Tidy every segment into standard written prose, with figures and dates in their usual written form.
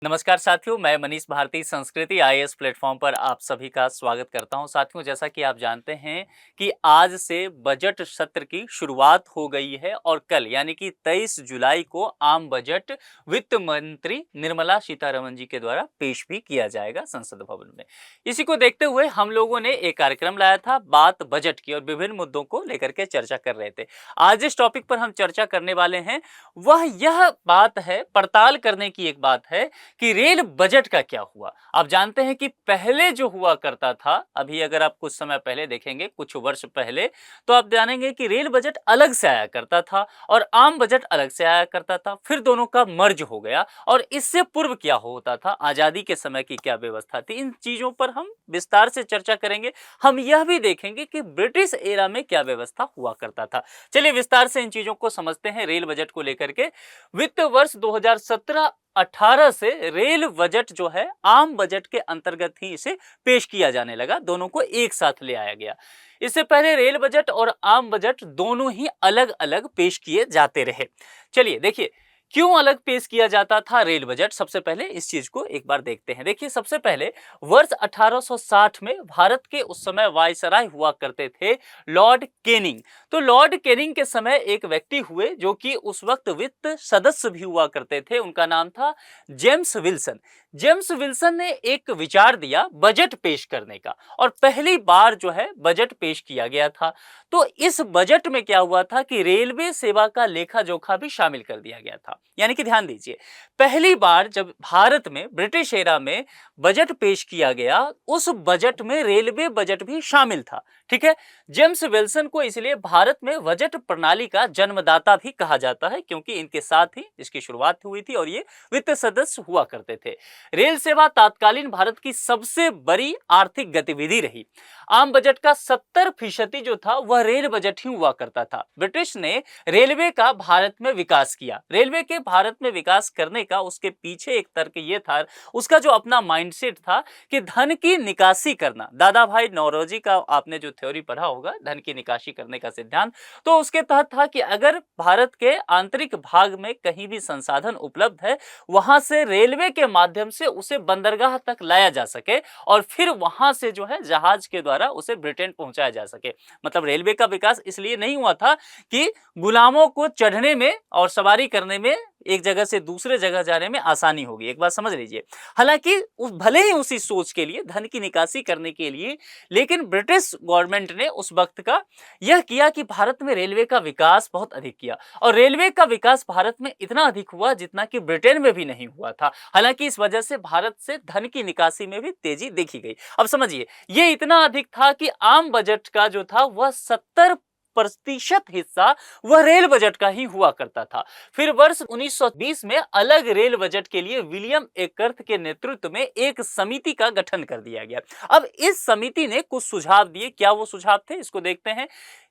नमस्कार साथियों, मैं मनीष भारती संस्कृति आईएएस प्लेटफॉर्म पर आप सभी का स्वागत करता हूं। साथियों, जैसा कि आप जानते हैं कि आज से बजट सत्र की शुरुआत हो गई है और कल यानी कि 23 जुलाई को आम बजट वित्त मंत्री निर्मला सीतारमण जी के द्वारा पेश भी किया जाएगा संसद भवन में। इसी को देखते हुए हम लोगों ने एक कार्यक्रम लाया था बात बजट की और विभिन्न मुद्दों को लेकर के चर्चा कर रहे थे। आज जिस टॉपिक पर हम चर्चा करने वाले हैं वह यह बात है, पड़ताल करने की एक बात है कि रेल बजट का क्या हुआ। आप जानते हैं कि पहले जो हुआ करता था, अभी अगर आप कुछ समय पहले देखेंगे, कुछ वर्ष पहले, तो आप जानेंगे कि रेल बजट अलग से आया करता था और आम बजट अलग से आया करता था। फिर दोनों का मर्ज हो गया और इससे पूर्व क्या होता था, आजादी के समय की क्या व्यवस्था थी, इन चीजों पर हम विस्तार से चर्चा करेंगे। हम यह भी देखेंगे कि ब्रिटिश एरा में क्या व्यवस्था हुआ करता था। चलिए विस्तार से इन चीजों को समझते हैं। रेल बजट को लेकर के वित्त वर्ष 2017-18 से रेल बजट जो है आम बजट के अंतर्गत ही इसे पेश किया जाने लगा, दोनों को एक साथ ले आया गया। इससे पहले रेल बजट और आम बजट दोनों ही अलग अलग पेश किए जाते रहे। चलिए देखिए क्यों अलग पेश किया जाता था रेल बजट। सबसे पहले इस चीज को एक बार देखते हैं। देखिए सबसे पहले वर्ष 1860 में भारत के उस समय वायसराय हुआ करते थे लॉर्ड कैनिंग। तो लॉर्ड कैनिंग के समय एक व्यक्ति हुए जो कि उस वक्त वित्त सदस्य भी हुआ करते थे, उनका नाम था जेम्स विल्सन। जेम्स विल्सन ने एक विचार दिया बजट पेश करने का और पहली बार जो है बजट पेश किया गया था। तो इस बजट में क्या हुआ था कि रेलवे सेवा का लेखा जोखा भी शामिल कर दिया गया था। यानी कि ध्यान दीजिए, पहली बार जब भारत में ब्रिटिश एरा में बजट पेश किया गया, उस बजट में रेलवे बजट भी शामिल था। ठीक है, जेम्स विल्सन को इसलिए भारत में बजट प्रणाली का जन्मदाता भी कहा जाता है क्योंकि इनके साथ ही इसकी शुरुआत हुई थी और ये वित्त सदस्य हुआ करते थे। रेल सेवा तत्कालीन भारत की सबसे बड़ी आर्थिक गतिविधि रही। आम बजट का 70% जो था वह रेल बजट ही हुआ करता था। ब्रिटिश ने रेलवे का भारत में विकास किया। रेलवे के भारत में विकास करने का उसके पीछे एक तर्क ये था, उसका जो अपना माइंडसेट था कि धन की निकासी करना। दादा भाई नौरोजी का आपने जो थ्योरी पढ़ा होगा, धन की निकासी करने का सिद्धांत, तो उसके तहत था कि अगर भारत के आंतरिक भाग में कहीं भी संसाधन उपलब्ध है, वहां से रेलवे के माध्यम से उसे बंदरगाह तक लाया जा सके और फिर वहां से जो है जहाज के द्वारा उसे ब्रिटेन पहुंचाया जा सके। मतलब रेलवे का विकास इसलिए नहीं हुआ था कि गुलामों को चढ़ने में और सवारी करने में, एक जगह से दूसरे जगह जाने में आसानी होगी। एक बात समझ लीजिए, हालांकि भले ही उसी सोच के लिए, धन की निकासी करने के लिए, लेकिन ब्रिटिश गवर्नमेंट ने उस वक्त का यह किया कि भारत में रेलवे का विकास बहुत अधिक किया और रेलवे का विकास भारत में इतना अधिक हुआ जितना कि ब्रिटेन में भी नहीं हुआ था। हालांकि इस वजह से भारत से धन की निकासी में भी तेजी देखी गई। अब समझिए, ये इतना अधिक था कि आम बजट का जो था वह 70% हिस्सा वह रेल बजट का ही हुआ करता था। फिर वर्ष 1920 में अलग रेल बजट के लिए विलियम एकर्थ के नेतृत्व में एक समिति का गठन कर दिया गया। अब इस समिति ने कुछ सुझाव दिए। क्या वो सुझाव थे, इसको देखते हैं।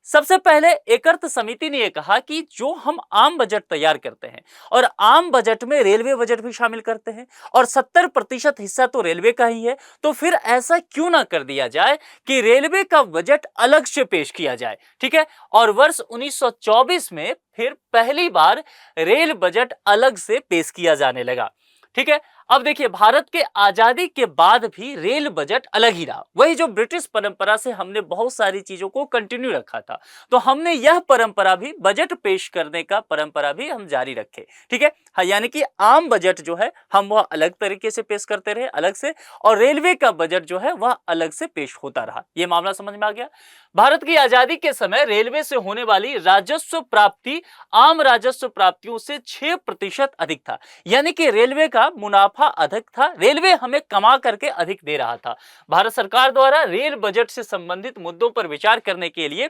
सबसे पहले एकर्थ समिति ने यह कहा कि जो हम आम बजट तैयार करते हैं और आम बजट में रेलवे बजट भी शामिल करते हैं और 70% हिस्सा तो रेलवे का ही है, तो फिर ऐसा क्यों ना कर दिया जाए कि रेलवे का बजट अलग से पेश किया जाए। ठीक है, और वर्ष 1924 में फिर पहली बार रेल बजट अलग से पेश किया जाने लगा। ठीक है, अब देखिए, भारत के आजादी के बाद भी रेल बजट अलग ही रहा। वही जो ब्रिटिश परंपरा से हमने बहुत सारी चीजों को कंटिन्यू रखा था, तो हमने यह परंपरा भी, बजट पेश करने का परंपरा भी हम जारी रखे। ठीक है, हाँ, यानी कि आम बजट जो है हम वह अलग तरीके से पेश करते रहे, अलग से, और रेलवे का बजट जो है वह अलग से पेश होता रहा। यह मामला समझ में आ गया। भारत की आजादी के समय रेलवे से होने वाली राजस्व प्राप्ति आम राजस्व प्राप्तियों से 6% अधिक था। यानी कि रेलवे का मुनाफा अधिक था, रेलवे हमें कमा करके अधिक दे रहा था। भारत सरकार द्वारा रेल बजट से संबंधित मुद्दों पर विचार करने के लिए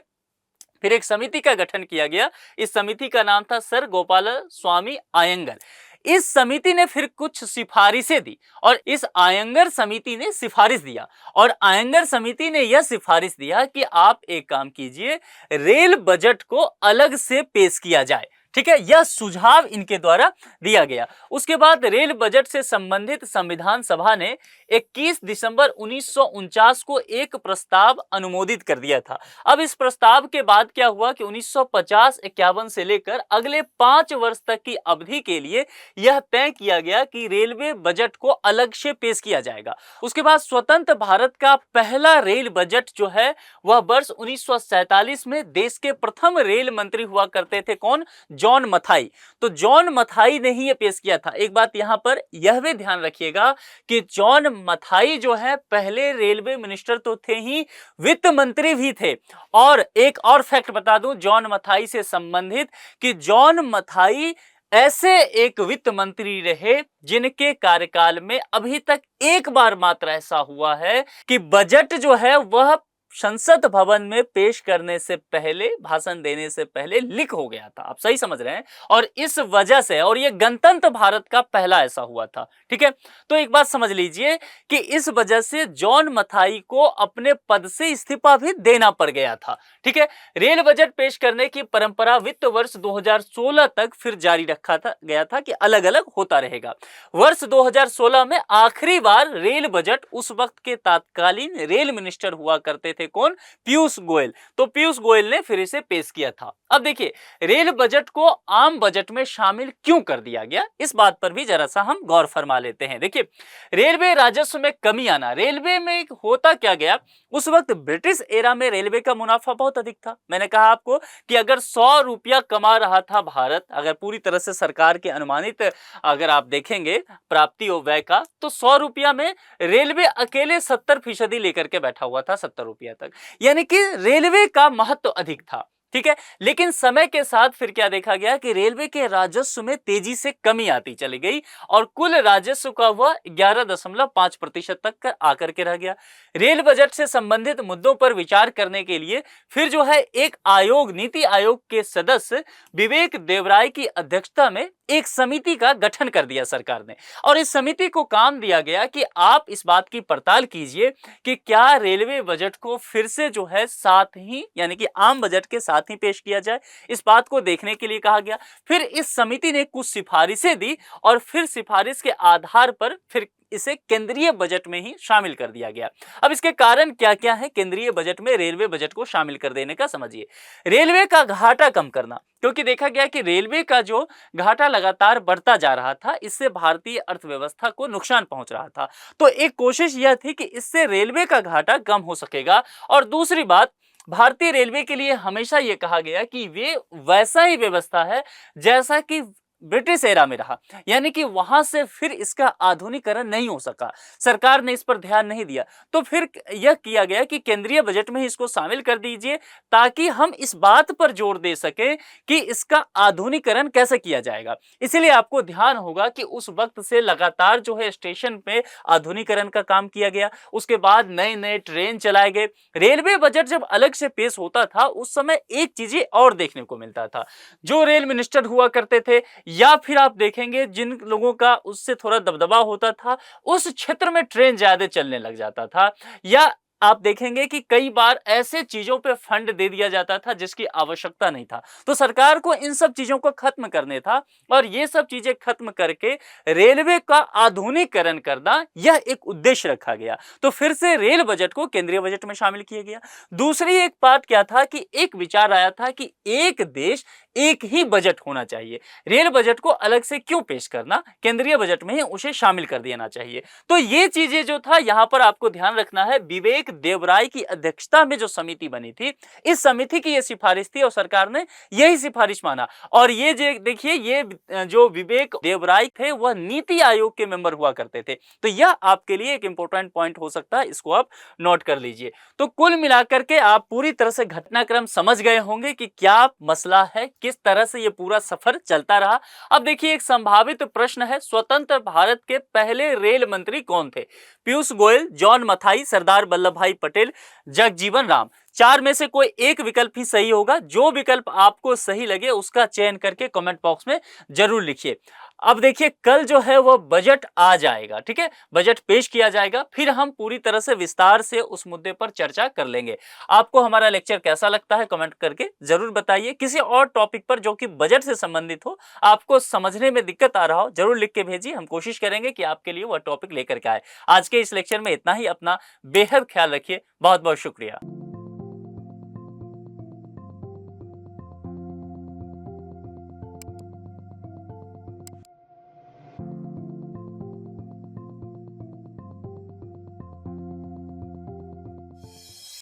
फिर एक समिति का गठन किया गया। इस समिति का नाम था सर गोपाल स्वामी अयंगर। इस समिति ने फिर कुछ सिफारिशें दी और इस अयंगर समिति ने सिफारिश दिया और अयंगर समिति ने यह सिफारिश दिया कि आप एक काम कीजिए, रेल बजट को अलग से पेश किया जाए। ठीक है, यह सुझाव इनके द्वारा दिया गया। उसके बाद रेल बजट से संबंधित संविधान सभा ने 21 दिसंबर 1949 को एक प्रस्ताव अनुमोदित कर दिया था। अब इस प्रस्ताव के बाद क्या हुआ कि 1950-51 से लेकर अगले 5 वर्ष तक की अवधि के लिए यह तय किया गया कि रेलवे बजट को अलग से पेश किया जाएगा। उसके बाद स्वतंत्र भारत का पहला रेल बजट जो है वह वर्ष 1947 में देश के प्रथम रेल मंत्री हुआ करते थे, कौन? जॉन मथाई। तो जॉन मथाई ने ही यह पेश किया था। एक बात यहां पर यह भी ध्यान रखिएगा कि जॉन मथाई जो है पहले रेलवे मिनिस्टर तो थे ही, वित्त मंत्री भी थे। और एक और फैक्ट बता दूं जॉन मथाई से संबंधित कि जॉन मथाई ऐसे एक वित्त मंत्री रहे जिनके कार्यकाल में अभी तक एक बार मात्र ऐसा हुआ है कि बजट जो है वह संसद भवन में पेश करने से पहले, भाषण देने से पहले लीक हो गया था। आप सही समझ रहे हैं। और इस वजह से, और यह गणतंत्र भारत का पहला ऐसा हुआ था। ठीक है, तो एक बात समझ लीजिए कि इस वजह से जॉन मथाई को अपने पद से इस्तीफा भी देना पड़ गया था। ठीक है, रेल बजट पेश करने की परंपरा वित्त वर्ष 2016 तक फिर जारी रखा गया था कि अलग अलग होता रहेगा। वर्ष 2016 में आखिरी बार रेल बजट उस वक्त के तत्कालीन रेल मिनिस्टर हुआ करते थे, कौन? पीयूष गोयल। तो पीयूष गोयल ने फिर इसे पेश किया था। अब देखिए रेल बजट को आम बजट में शामिल क्यों कर दिया गया, इस बात पर भी जरा सा हम गौर फरमा लेते हैं। देखिए रेलवे राजस्व में कमी आना, रेलवे में होता क्या गया, उस वक्त ब्रिटिश एरा में रेलवे का मुनाफा बहुत अधिक था। मैंने कहा आपको कि अगर 100 रुपया कमा रहा था भारत, अगर पूरी तरह से सरकार के अनुमानित अगर आप देखेंगे प्राप्ति और व्यय का, तो 100 रुपया में रेलवे अकेले 70% लेकर के बैठा हुआ था, 70 रुपया तक। यानी कि रेलवे का महत्व अधिक था। ठीक है, लेकिन समय के साथ फिर क्या देखा गया कि रेलवे के राजस्व में तेजी से कमी आती चली गई और कुल राजस्व का वह 11.5% तक आकर के रह गया। रेल बजट से संबंधित मुद्दों पर विचार करने के लिए फिर जो है एक आयोग, नीति आयोग के सदस्य विवेक देवराय की अध्यक्षता में एक समिति का गठन कर दिया सरकार ने। और इस समिति को काम दिया गया कि आप इस बात की पड़ताल कीजिए कि क्या रेलवे बजट को फिर से जो है साथ ही, यानी कि आम बजट के साथ ही पेश किया जाए, इस बात को देखने के लिए कहा गया। फिर इस समिति ने कुछ सिफारिशें दी और फिर सिफारिश के आधार पर फिर इसे केंद्रीय बजट में ही शामिल कर दिया गया। अब इसके कारण क्या क्या है केंद्रीय बजट में रेलवे बजट को शामिल कर देने का, समझिए। रेलवे का घाटा कम करना, क्योंकि देखा गया कि रेलवे का जो घाटा लगातार बढ़ता जा रहा था, इससे भारतीय अर्थव्यवस्था को नुकसान पहुंच रहा था। तो एक कोशिश यह थी कि इससे रेलवे का घाटा कम हो सकेगा। और दूसरी बात, भारतीय रेलवे के लिए हमेशा यह कहा गया कि वे वैसा ही व्यवस्था है जैसा कि ब्रिटिश एरा में रहा, यानी कि वहां से फिर इसका आधुनिकीकरण नहीं हो सका, सरकार ने इस पर ध्यान नहीं दिया। तो फिर यह किया गया कि केंद्रीय बजट में ही इसको शामिल कर दीजिए ताकि हम इस बात पर जोर दे सकें कि इसका आधुनिकीकरण कैसे किया जाएगा। इसलिए आपको ध्यान होगा कि उस वक्त से लगातार जो है स्टेशन पे आधुनिकीकरण का काम किया गया। उसके बाद नए नए ट्रेन चलाए गए। रेलवे बजट जब अलग से पेश होता था उस समय एक चीजें और देखने को मिलता था, जो रेल मिनिस्टर हुआ करते थे या फिर आप देखेंगे जिन लोगों का उससे थोड़ा दबदबा होता था, उस क्षेत्र में ट्रेन ज्यादा चलने लग जाता था। या आप देखेंगे कि कई बार ऐसे चीजों पे फंड दे दिया जाता था जिसकी आवश्यकता नहीं था। तो सरकार को इन सब चीजों को खत्म करने था और ये सब चीजें खत्म करके रेलवे का आधुनिकीकरण करना, यह एक उद्देश्य रखा गया। तो फिर से रेल बजट को केंद्रीय बजट में शामिल किया गया। दूसरी एक बात क्या था कि एक विचार आया था कि एक देश एक ही बजट होना चाहिए। रेल बजट को अलग से क्यों पेश करना, केंद्रीय बजट में ही उसे शामिल कर देना चाहिए। तो ये चीजें जो था यहां पर आपको ध्यान रखना है। विवेक देवराय की अध्यक्षता में जो समिति बनी थी, इस समिति की यह सिफारिश थी और सरकार ने यही सिफारिश माना। और ये देखिए, ये जो विवेक देवराय थे वह नीति आयोग के मेंबर हुआ करते थे। तो यह आपके लिए एक इंपॉर्टेंट पॉइंट हो सकता है, इसको आप नोट कर लीजिए। तो कुल मिलाकर के आप पूरी तरह से घटनाक्रम समझ गए होंगे कि क्या मसला है, किस तरह से ये पूरा सफर चलता रहा। अब देखिए एक संभावित प्रश्न है, स्वतंत्र भारत के पहले रेल मंत्री कौन थे? पीयूष गोयल, जॉन मथाई, सरदार वल्लभ भाई पटेल, जगजीवन राम। चार में से कोई एक विकल्प ही सही होगा। जो विकल्प आपको सही लगे उसका चयन करके कमेंट बॉक्स में जरूर लिखिए। अब देखिए कल जो है वो बजट आ जाएगा, ठीक है, बजट पेश किया जाएगा, फिर हम पूरी तरह से विस्तार से उस मुद्दे पर चर्चा कर लेंगे। आपको हमारा लेक्चर कैसा लगता है कमेंट करके जरूर बताइए। किसी और टॉपिक पर जो कि बजट से संबंधित हो, आपको समझने में दिक्कत आ रहा हो, जरूर लिख के भेजिए। हम कोशिश करेंगे कि आपके लिए वह टॉपिक लेकर के आए। आज के इस लेक्चर में इतना ही। अपना बेहद ख्याल रखिए। बहुत बहुत शुक्रिया।